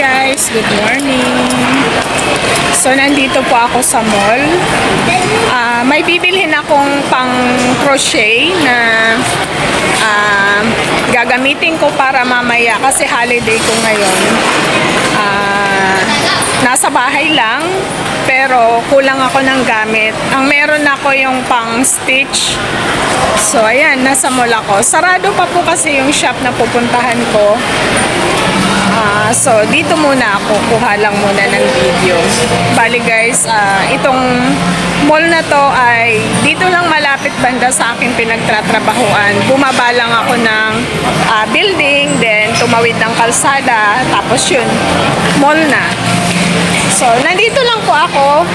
guys, good morning. So nandito po ako sa mall. May bibilhin akong pang crochet na gagamitin ko para mamaya kasi holiday ko ngayon. Nasa bahay lang pero kulang ako ng gamit. Ang meron ako yung pang stitch. So ayan, nasa mall ako. Sarado pa po kasi yung shop na pupuntahan ko. So, dito muna ako. Kuha lang muna ng video. Bali guys, itong mall na to ay dito lang malapit banda sa aking pinagtatrabahuan. Bumaba lang ako ng building, then tumawid ng kalsada, tapos yun, mall na. So, nandito lang po ako.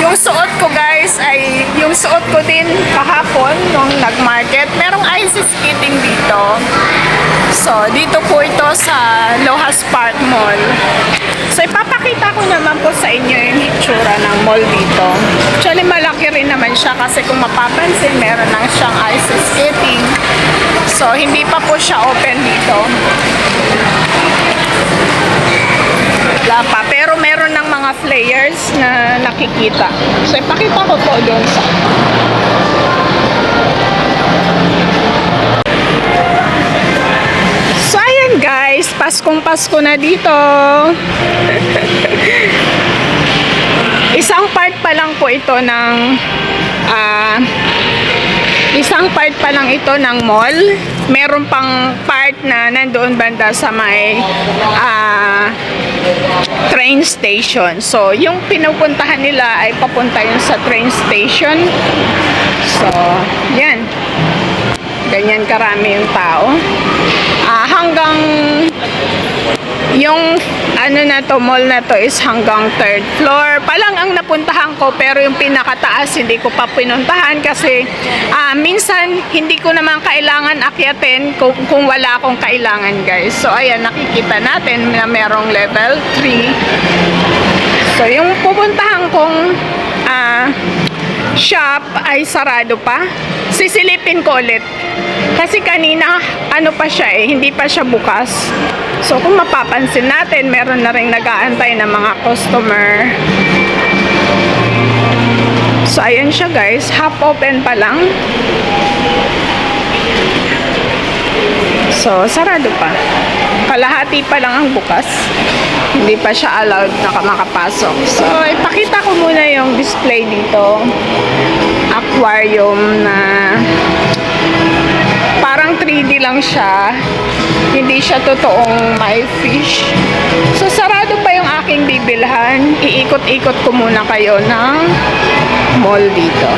Yung suot ko guys ay yung suot ko din kahapon nung nag-market. Merong ice skating dito. So, dito po ito sa Lohas Park Mall. So, ipapakita ko naman po sa inyo yung itsura ng mall dito. Actually, malaki rin naman siya kasi kung mapapansin, meron lang siyang ice skating. So, hindi pa po siya open dito. Wala pa. Pero meron ng mga flyers na nakikita. So, ipakita ko po doon sa... So, ayan guys. Paskong-pasko na dito. Isang part pa lang po ito ng... isang part pa lang ito ng mall. Meron pang part na nandoon banda sa may train station. So, yung pinupuntahan nila ay papunta yun sa train station. So, yan. Ganyan karami yung tao. Hanggang yung mall na to is hanggang 3rd floor. Palang ang napuntahan ko, pero yung pinakataas hindi ko pa pinuntahan kasi minsan hindi ko naman kailangan akyatin kung wala akong kailangan guys. So ayan, nakikita natin na merong level 3. So yung pupuntahan kong shop ay sarado pa. Sisilipin ko ulit. Kasi kanina, pa siya hindi pa siya bukas. So, kung mapapansin natin, meron na rin nag-aantay ng mga customer. So, ayan siya guys. Half open pa lang. So, sarado pa. Kalahati pa lang ang bukas. Hindi pa siya allowed na makapasok. So, ipakita ko muna yung display dito. Aquarium na parang 3D lang siya. Hindi siya totoong may fish. So, sarado pa yung aking bibilhan. Iikot-ikot ko muna kayo ng mall dito.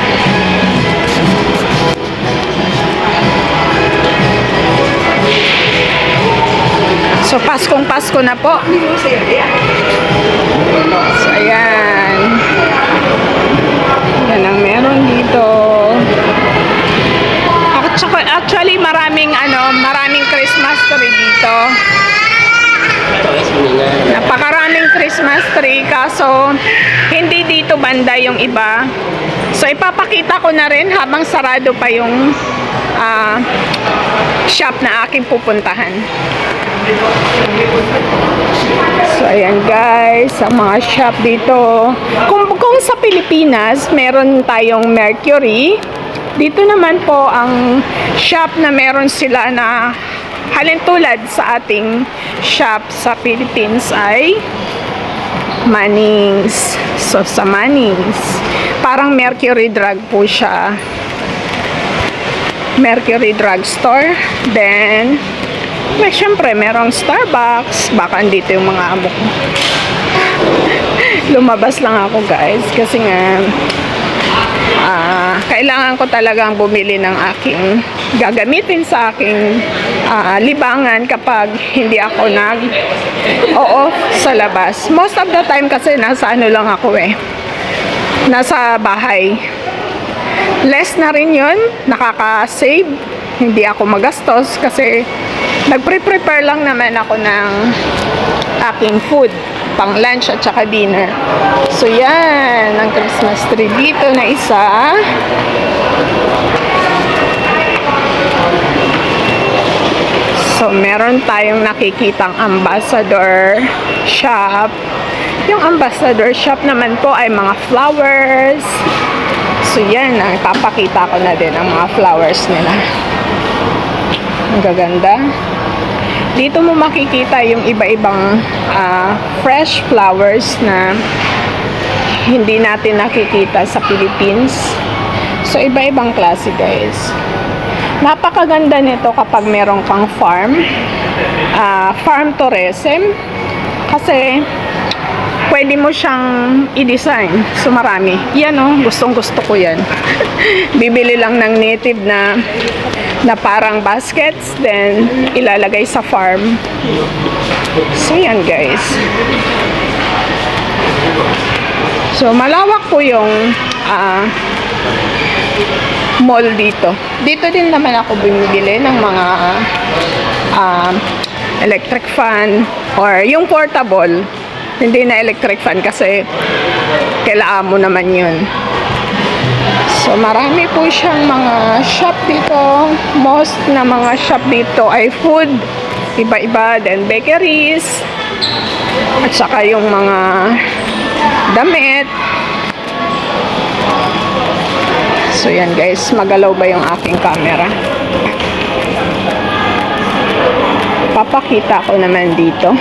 So, Paskong-Pasko na po. So, ayan. Yan ang meron dito. Actually, maraming Christmas tree dito. Napakaraming Christmas tree, kaso hindi dito banda yung iba. So, ipapakita ko na rin habang sarado pa yung shop na aking pupuntahan. So, ayan guys, ang mga shop dito. Kung sa Pilipinas, meron tayong Mercury. Dito naman po ang shop na meron sila na halintulad sa ating shop sa Philippines ay Mannings. So, sa Mannings, parang Mercury Drug po siya. Mercury Drug Store. Then, syempre, merong Starbucks. Baka andito yung mga amo ko. Lumabas lang ako guys kasi nga kailangan ko talagang bumili ng aking gagamitin sa aking libangan kapag hindi ako nag-off sa labas. Most of the time kasi nasa lang ako nasa bahay. Less na rin yun, nakaka-save, hindi ako magastos kasi nagpre-prepare lang naman ako ng aking food pang lunch at saka dinner. So yan, ang Christmas tree dito na isa. So So, meron tayong nakikitang ambassador shop. Yung ambassador shop naman po ay mga flowers. So, yan. Papakita ko na din ang mga flowers nila. Ang gaganda. Dito mo makikita yung iba-ibang fresh flowers na hindi natin nakikita sa Philippines. So, iba-ibang klase, guys. Napakaganda nito kapag meron kang farm. Farm tourism. Kasi, pwede mo siyang i-design. So, marami. Yan, oh. Gustong-gusto ko yan. Bibili lang ng native na parang baskets, then ilalagay sa farm. So, yan, guys. So, malawak po yung mall dito. Dito din naman ako bumibili ng mga electric fan or yung portable. Hindi na electric fan kasi kailangan mo naman yun. So, marami po siyang mga shop dito. Most na mga shop dito ay food. Iba-iba. Then, bakeries. At saka yung mga damit. So, yan guys. Magalaw ba yung aking camera? Papakita ko naman dito.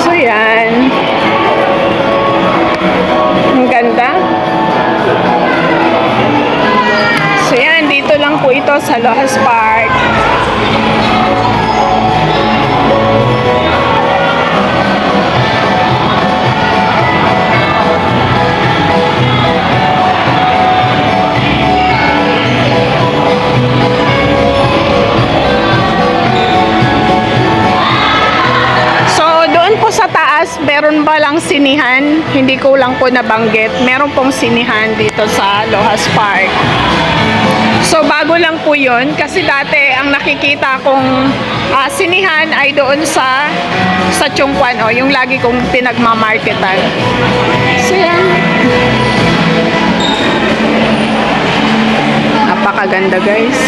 So, yan. Ang ganda. So, yan. Dito lang po ito sa Lohas Park. Sa taas, meron ba lang sinihan? Hindi ko lang po nabanggit. Meron pong sinihan dito sa Lohas Park. So, bago lang po yun. Kasi dati, ang nakikita kong sinihan ay doon sa Chongquan. Yung lagi kong pinagmamarketan. So, yan. Napakaganda, guys.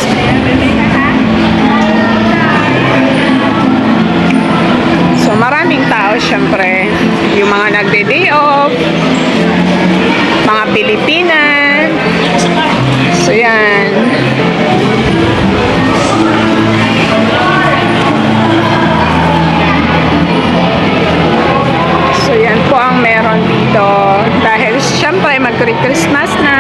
So, maraming tao, syempre. Yung mga nagde-day off, mga Pilipinan. So, yan. So, yan po ang meron dito. Dahil, syempre, mag-Christmas na.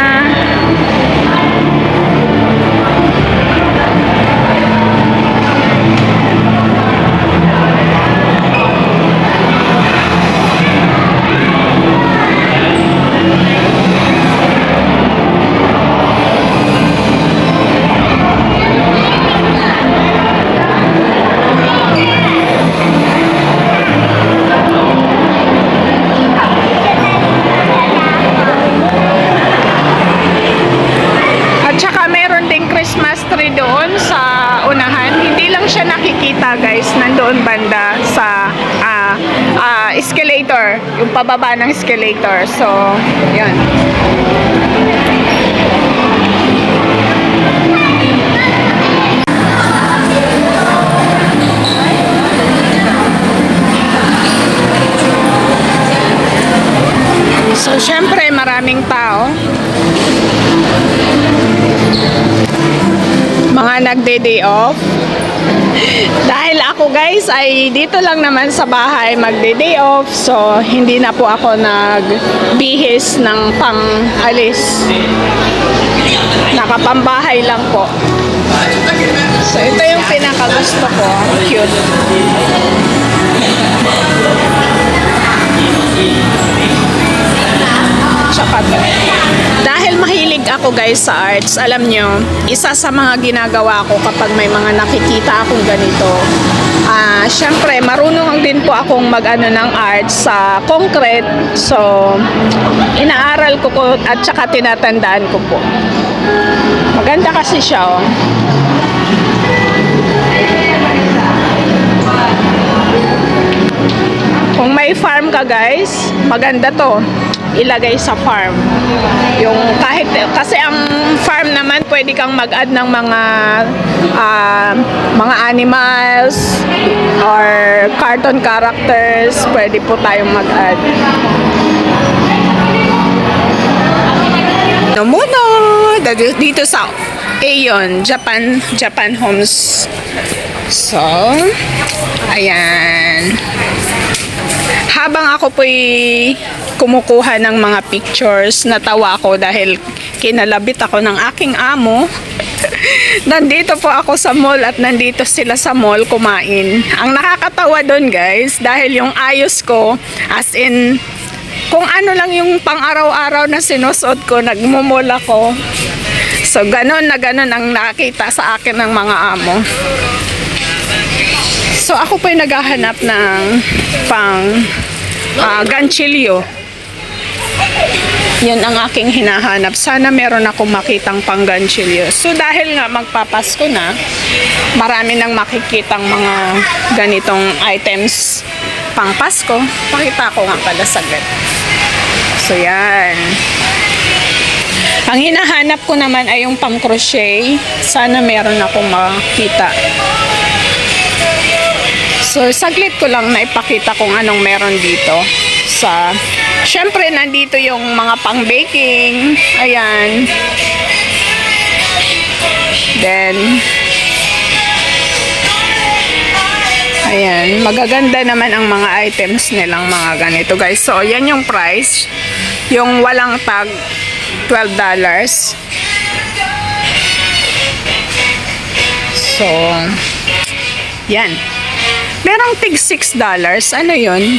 Guys, nandoon banda sa escalator, yung pababa ng escalator. So, yan. So, syempre, maraming tao. Mga nagde-day off. Dahil ako guys ay dito lang naman sa bahay magde-day off, so hindi na po ako nagbihis ng pang-alis. Nakapambahay lang po. So ito yung pinakagusto ko. Cute. Tsaka to. Dahil mahilig ako guys sa arts, alam nyo, isa sa mga ginagawa ko kapag may mga nakikita akong ganito, syempre marunong din po akong mag-ano ng arts sa concrete. So, inaaral ko po at saka tinatandaan ko po. Maganda kasi siya, oh. Kung may farm ka guys, maganda to. ilagay sa farm. Yung kahit, kasi ang farm naman pwede kang mag-add ng mga animals or cartoon characters, pwede po tayong mag-add. No muna dito sa Aeon Japan Homes. So ayan, habang ako po'y kumukuha ng mga pictures, natawa ako dahil kinalabit ako ng aking amo. Nandito po ako sa mall at nandito sila sa mall kumain. Ang nakakatawa doon guys, dahil yung ayos ko, as in kung ano lang yung pang-araw-araw na sinusuot ko, nagmumol ako. So, ganon na ganon ang nakita sa akin ng mga amo. So, ako po'y naghahanap ng ganchilyo. Yan ang aking hinahanap. Sana meron akong makitang pang ganchilyo. So, dahil nga magpapasko na, marami nang makikitang mga ganitong items pang Pasko. Pakita ko nga pala saglit. So, yan. Ang hinahanap ko naman ay yung pang crochet. Sana meron akong makita. So, saglit ko lang na ipakita kung anong meron dito. Syempre, nandito yung mga pang baking. Ayan. Then, ayan, magaganda naman ang mga items nilang mga ganito guys. So, yan yung price. Yung walang tag, $12. So, yan. Merong tig $6. Ano yun?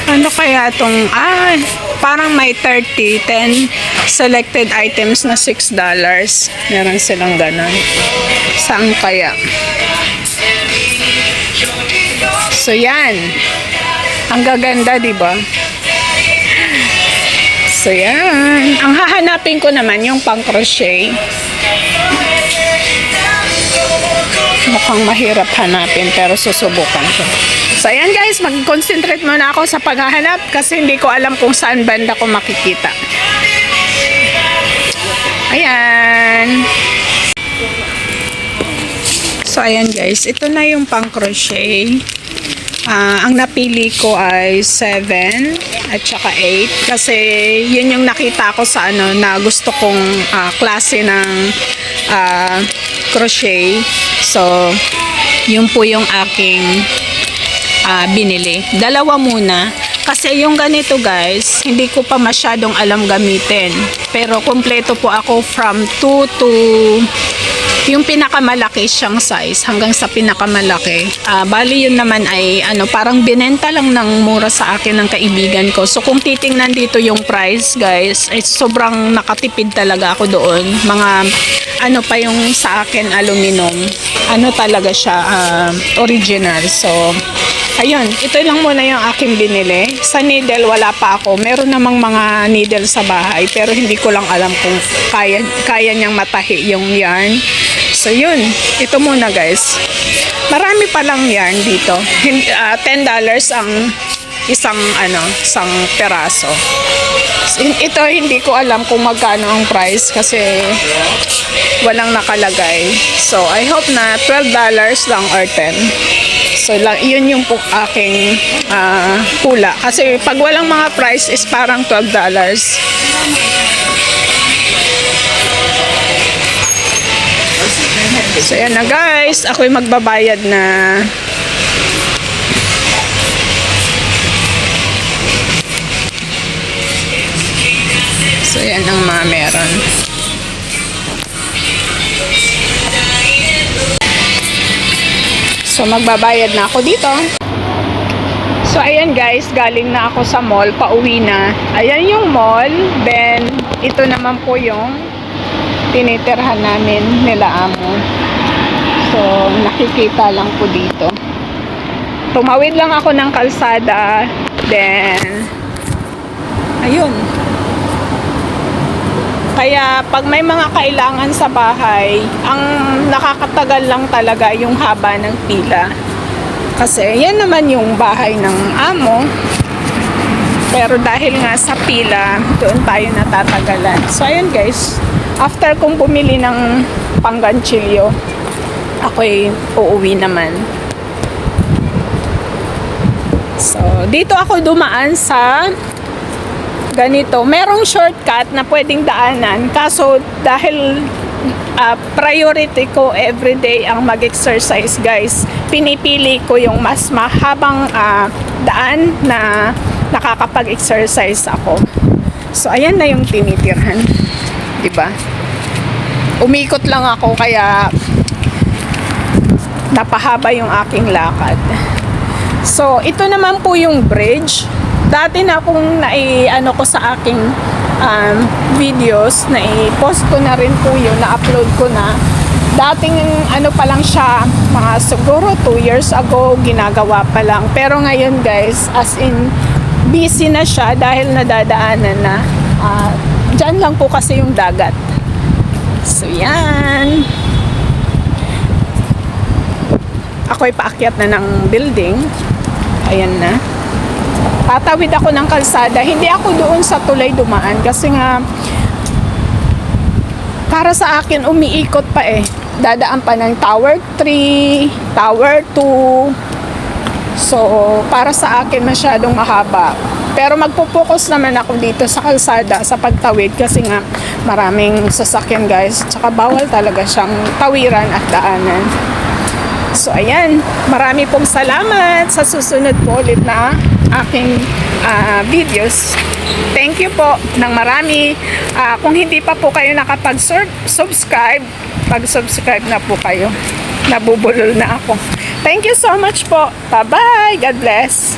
Ano kaya itong, parang may 10 selected items na $6. Meron silang ganon. Saan kaya? So, yan. Ang gaganda, diba? So, yan. Ang hahanapin ko naman yung pang crochet. Mukhang mahirap hanapin pero susubukan ko. So, ayan guys, mag-concentrate muna ako sa paghahanap kasi hindi ko alam kung saan banda ko makikita. Ayan. So, ayan guys, ito na yung pang crochet. Ang napili ko ay 7 at saka 8 kasi yun yung nakita ko sa na gusto kong klase ng crochet. So, yun po yung aking binili. Dalawa muna. Kasi yung ganito guys, hindi ko pa masyadong alam gamitin. Pero kompleto po ako from 2 to yung pinakamalaki siyang size hanggang sa pinakamalaki. Bali yun naman ay parang binenta lang ng mura sa akin ng kaibigan ko. So kung titingnan dito yung price guys, ay sobrang nakatipid talaga ako doon. Mga pa yung sa akin aluminum. Talaga siya original. So ayun, ito lang muna yung aking binili. Sa needle, wala pa ako. Meron namang mga needle sa bahay, pero hindi ko lang alam kung kaya niyang matahi yung yarn. So, yun. Ito muna, guys. Marami pa lang yarn dito. $10 ang isang peraso. Ito, hindi ko alam kung magkano ang price kasi walang nakalagay. So, I hope na $12 lang or 10. So, yun yung aking hula. Kasi pag walang mga price is parang $12. So, yan na guys. Ako'y magbabayad na. So, yan ang mga meron. So, magbabayad na ako dito. So, ayan guys, galing na ako sa mall, pauwi na. Ayan yung mall, then, ito naman po yung tinitirhan namin nila amo. So, nakikita lang po dito. Tumawid lang ako ng kalsada, then, ayun. Kaya pag may mga kailangan sa bahay, ang nakakatagal lang talaga yung haba ng pila. Kasi yan naman yung bahay ng amo. Pero dahil nga sa pila, doon tayo natatagalan. So ayun guys, after kong bumili ng pangganchilyo, ako'y uuwi naman. So dito ako dumaan sa ganito. Merong shortcut na pwedeng daanan. Kaso dahil priority ko everyday ang mag-exercise guys, pinipili ko yung mas mahabang daan na nakakapag-exercise ako. So ayan na yung tinitirhan, diba? Umikot lang ako kaya napahaba yung aking lakad. So ito naman po yung bridge. Dati na akong ano ko sa aking videos, na i-post ko na rin po yun, na-upload ko na. Dating ano pa lang siya, mga siguro 2 years ago, ginagawa pa lang. Pero ngayon guys, as in, busy na siya dahil nadadaanan na. Dyan lang po kasi yung dagat. So yan. Ako'y paakyat na ng building. Ayan na. Tatawid ako ng kalsada. Hindi ako doon sa tulay dumaan kasi nga para sa akin umiikot pa eh. Dadaan pa ng Tower 3, Tower 2. So, para sa akin masyadong mahaba. Pero magpo-focus naman ako dito sa kalsada sa pagtawid kasi nga maraming sasakyan guys. Tsaka bawal talaga siyang tawiran at daanan. So, ayan. Marami pong salamat sa susunod po ulit na aking videos. Thank you po ng marami. Kung hindi pa po kayo nakapag-subscribe, pag-subscribe na po kayo. Nabubulol na ako. Thank you so much po. Bye-bye. God bless.